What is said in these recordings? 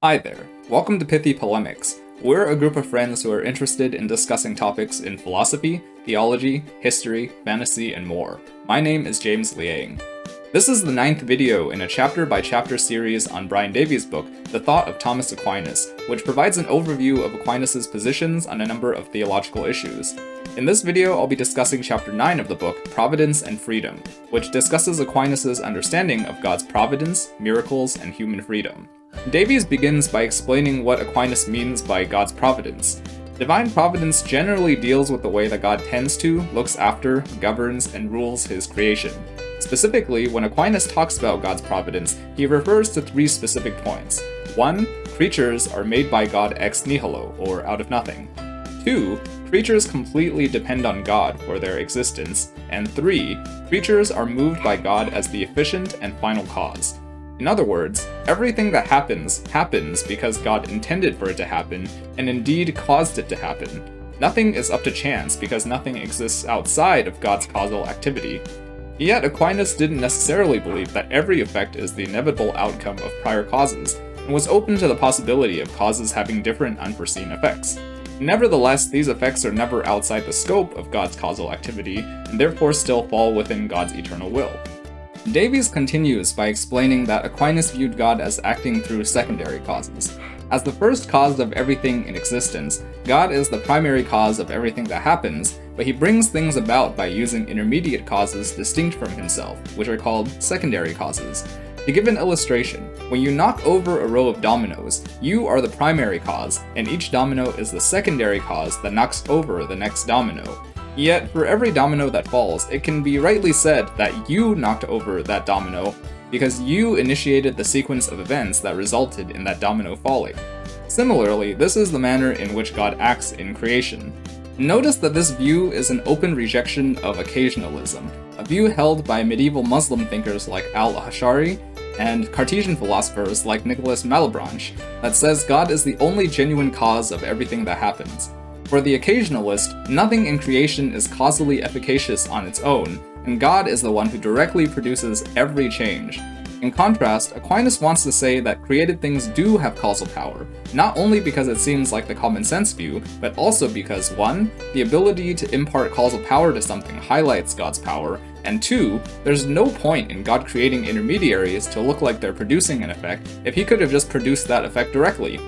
Hi there, welcome to Pithy Polemics. We're a group of friends who are interested in discussing topics in philosophy, theology, history, fantasy, and more. My name is James Liang. This is the 9th video in a chapter-by-chapter series on Brian Davies' book, The Thought of Thomas Aquinas, which provides an overview of Aquinas' positions on a number of theological issues. In this video, I'll be discussing chapter 9 of the book, Providence and Freedom, which discusses Aquinas' understanding of God's providence, miracles, and human freedom. Davies begins by explaining what Aquinas means by God's providence. Divine providence generally deals with the way that God tends to, looks after, governs, and rules his creation. Specifically, when Aquinas talks about God's providence, he refers to three specific points. 1. Creatures are made by God ex nihilo, or out of nothing. 2. Creatures completely depend on God for their existence. And 3. Creatures are moved by God as the efficient and final cause. In other words, everything that happens because God intended for it to happen, and indeed caused it to happen. Nothing is up to chance because nothing exists outside of God's causal activity. Yet Aquinas didn't necessarily believe that every effect is the inevitable outcome of prior causes, and was open to the possibility of causes having different unforeseen effects. Nevertheless, these effects are never outside the scope of God's causal activity, and therefore still fall within God's eternal will. Davies continues by explaining that Aquinas viewed God as acting through secondary causes. As the first cause of everything in existence, God is the primary cause of everything that happens, but he brings things about by using intermediate causes distinct from himself, which are called secondary causes. To give an illustration, when you knock over a row of dominoes, you are the primary cause, and each domino is the secondary cause that knocks over the next domino. Yet, for every domino that falls, it can be rightly said that you knocked over that domino because you initiated the sequence of events that resulted in that domino falling. Similarly, this is the manner in which God acts in creation. Notice that this view is an open rejection of occasionalism, a view held by medieval Muslim thinkers like al-Ash'ari and Cartesian philosophers like Nicolas Malebranche that says God is the only genuine cause of everything that happens. For the occasionalist, nothing in creation is causally efficacious on its own, and God is the one who directly produces every change. In contrast, Aquinas wants to say that created things do have causal power, not only because it seems like the common sense view, but also because 1. The ability to impart causal power to something highlights God's power, and 2. There's no point in God creating intermediaries to look like they're producing an effect if he could have just produced that effect directly.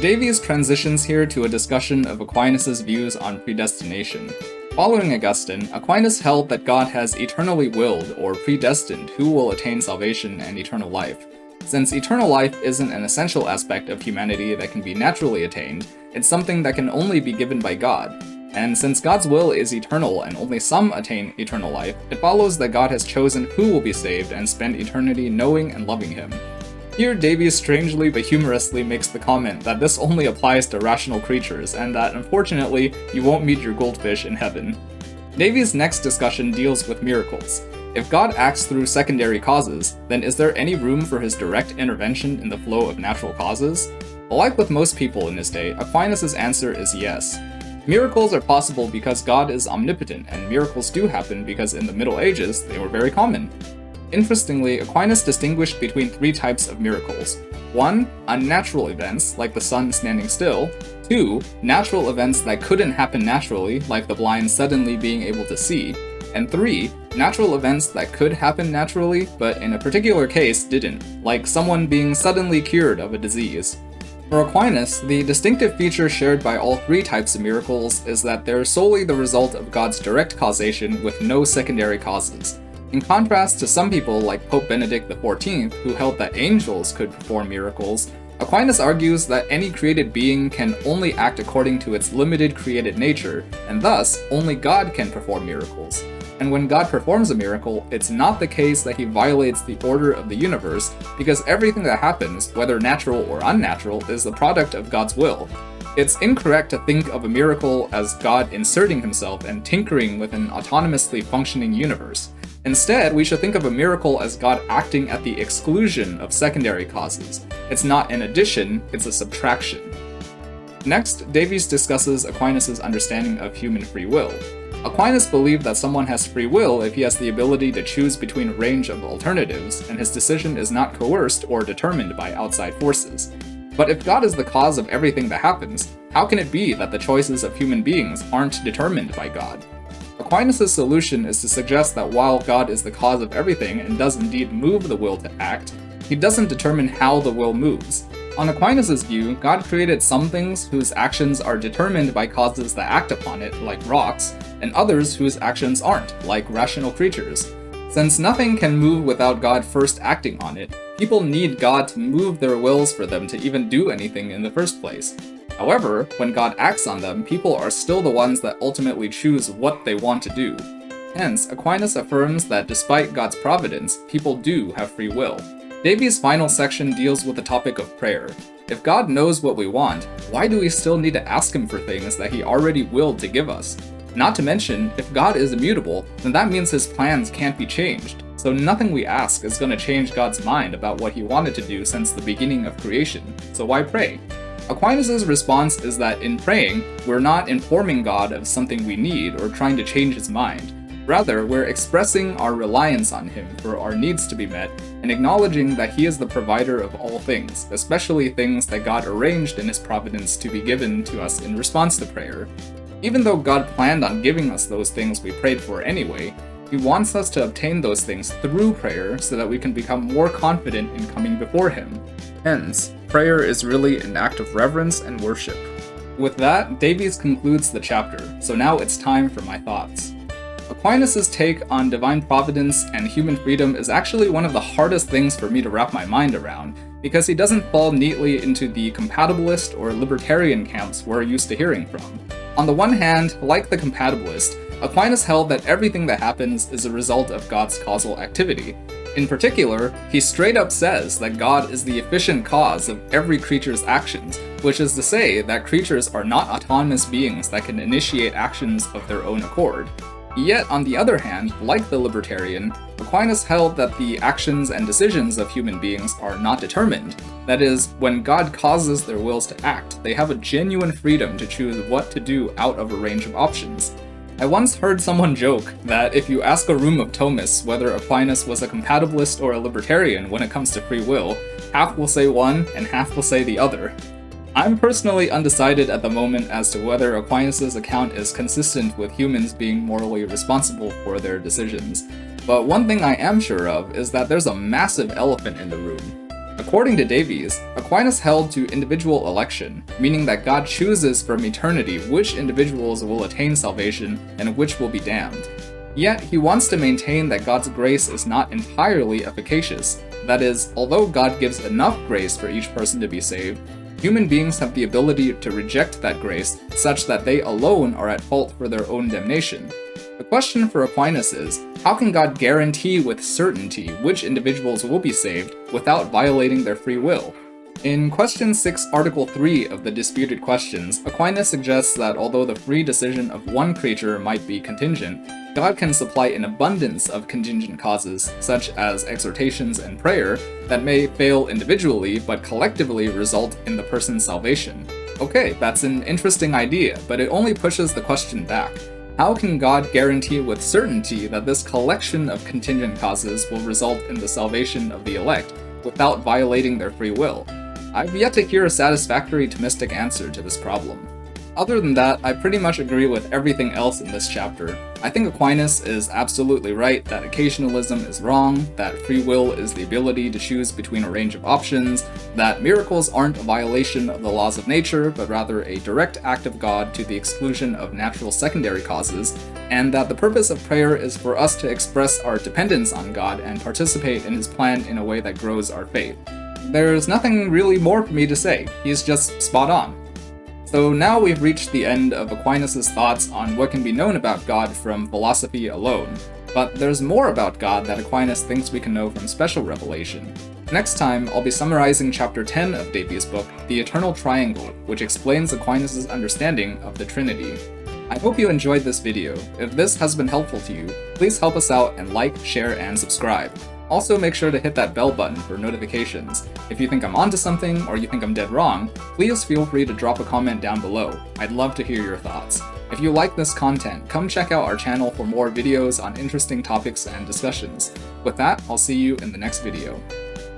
Davies transitions here to a discussion of Aquinas' views on predestination. Following Augustine, Aquinas held that God has eternally willed or predestined who will attain salvation and eternal life. Since eternal life isn't an essential aspect of humanity that can be naturally attained, it's something that can only be given by God. And since God's will is eternal and only some attain eternal life, it follows that God has chosen who will be saved and spend eternity knowing and loving him. Here, Davies strangely but humorously makes the comment that this only applies to rational creatures, and that unfortunately, you won't meet your goldfish in heaven. Davies' next discussion deals with miracles. If God acts through secondary causes, then is there any room for his direct intervention in the flow of natural causes? Like with most people in his day, Aquinas' answer is yes. Miracles are possible because God is omnipotent, and miracles do happen because in the Middle Ages, they were very common. Interestingly, Aquinas distinguished between 3 types of miracles. 1. Unnatural events, like the sun standing still. 2. Natural events that couldn't happen naturally, like the blind suddenly being able to see. And 3. Natural events that could happen naturally, but in a particular case didn't, like someone being suddenly cured of a disease. For Aquinas, the distinctive feature shared by all 3 types of miracles is that they're solely the result of God's direct causation with no secondary causes. In contrast to some people like Pope Benedict XIV, who held that angels could perform miracles, Aquinas argues that any created being can only act according to its limited created nature, and thus, only God can perform miracles. And when God performs a miracle, it's not the case that he violates the order of the universe, because everything that happens, whether natural or unnatural, is the product of God's will. It's incorrect to think of a miracle as God inserting himself and tinkering with an autonomously functioning universe. Instead, we should think of a miracle as God acting at the exclusion of secondary causes. It's not an addition, it's a subtraction. Next, Davies discusses Aquinas' understanding of human free will. Aquinas believed that someone has free will if he has the ability to choose between a range of alternatives, and his decision is not coerced or determined by outside forces. But if God is the cause of everything that happens, how can it be that the choices of human beings aren't determined by God? Aquinas' solution is to suggest that while God is the cause of everything and does indeed move the will to act, he doesn't determine how the will moves. On Aquinas' view, God created some things whose actions are determined by causes that act upon it, like rocks, and others whose actions aren't, like rational creatures. Since nothing can move without God first acting on it, people need God to move their wills for them to even do anything in the first place. However, when God acts on them, people are still the ones that ultimately choose what they want to do. Hence, Aquinas affirms that despite God's providence, people do have free will. Davies' final section deals with the topic of prayer. If God knows what we want, why do we still need to ask him for things that he already willed to give us? Not to mention, if God is immutable, then that means his plans can't be changed, so nothing we ask is going to change God's mind about what he wanted to do since the beginning of creation, so why pray? Aquinas' response is that in praying, we're not informing God of something we need or trying to change his mind. Rather, we're expressing our reliance on him for our needs to be met and acknowledging that he is the provider of all things, especially things that God arranged in his providence to be given to us in response to prayer. Even though God planned on giving us those things we prayed for anyway, he wants us to obtain those things through prayer so that we can become more confident in coming before him. Hence, prayer is really an act of reverence and worship. With that, Davies concludes the chapter, so now it's time for my thoughts. Aquinas' take on divine providence and human freedom is actually one of the hardest things for me to wrap my mind around, because he doesn't fall neatly into the compatibilist or libertarian camps we're used to hearing from. On the one hand, like the compatibilist, Aquinas held that everything that happens is a result of God's causal activity. In particular, he straight up says that God is the efficient cause of every creature's actions, which is to say that creatures are not autonomous beings that can initiate actions of their own accord. Yet, on the other hand, like the libertarian, Aquinas held that the actions and decisions of human beings are not determined. That is, when God causes their wills to act, they have a genuine freedom to choose what to do out of a range of options. I once heard someone joke that if you ask a room of Thomists whether Aquinas was a compatibilist or a libertarian when it comes to free will, half will say one and half will say the other. I'm personally undecided at the moment as to whether Aquinas' account is consistent with humans being morally responsible for their decisions, but one thing I am sure of is that there's a massive elephant in the room. According to Davies, Aquinas held to individual election, meaning that God chooses from eternity which individuals will attain salvation and which will be damned. Yet, he wants to maintain that God's grace is not entirely efficacious. That is, although God gives enough grace for each person to be saved, human beings have the ability to reject that grace such that they alone are at fault for their own damnation. The question for Aquinas is, how can God guarantee with certainty which individuals will be saved without violating their free will? In question 6, article 3 of the Disputed Questions, Aquinas suggests that although the free decision of one creature might be contingent, God can supply an abundance of contingent causes, such as exhortations and prayer, that may fail individually but collectively result in the person's salvation. Okay, that's an interesting idea, but it only pushes the question back. How can God guarantee with certainty that this collection of contingent causes will result in the salvation of the elect, without violating their free will? I've yet to hear a satisfactory Thomistic answer to this problem. Other than that, I pretty much agree with everything else in this chapter. I think Aquinas is absolutely right that occasionalism is wrong, that free will is the ability to choose between a range of options, that miracles aren't a violation of the laws of nature, but rather a direct act of God to the exclusion of natural secondary causes, and that the purpose of prayer is for us to express our dependence on God and participate in his plan in a way that grows our faith. There's nothing really more for me to say, he's just spot on. So now we've reached the end of Aquinas' thoughts on what can be known about God from philosophy alone, but there's more about God that Aquinas thinks we can know from special revelation. Next time, I'll be summarizing chapter 10 of Davies' book, The Eternal Triangle, which explains Aquinas' understanding of the Trinity. I hope you enjoyed this video. If this has been helpful to you, please help us out and like, share, and subscribe. Also, make sure to hit that bell button for notifications. If you think I'm onto something or you think I'm dead wrong, please feel free to drop a comment down below. I'd love to hear your thoughts. If you like this content, come check out our channel for more videos on interesting topics and discussions. With that, I'll see you in the next video.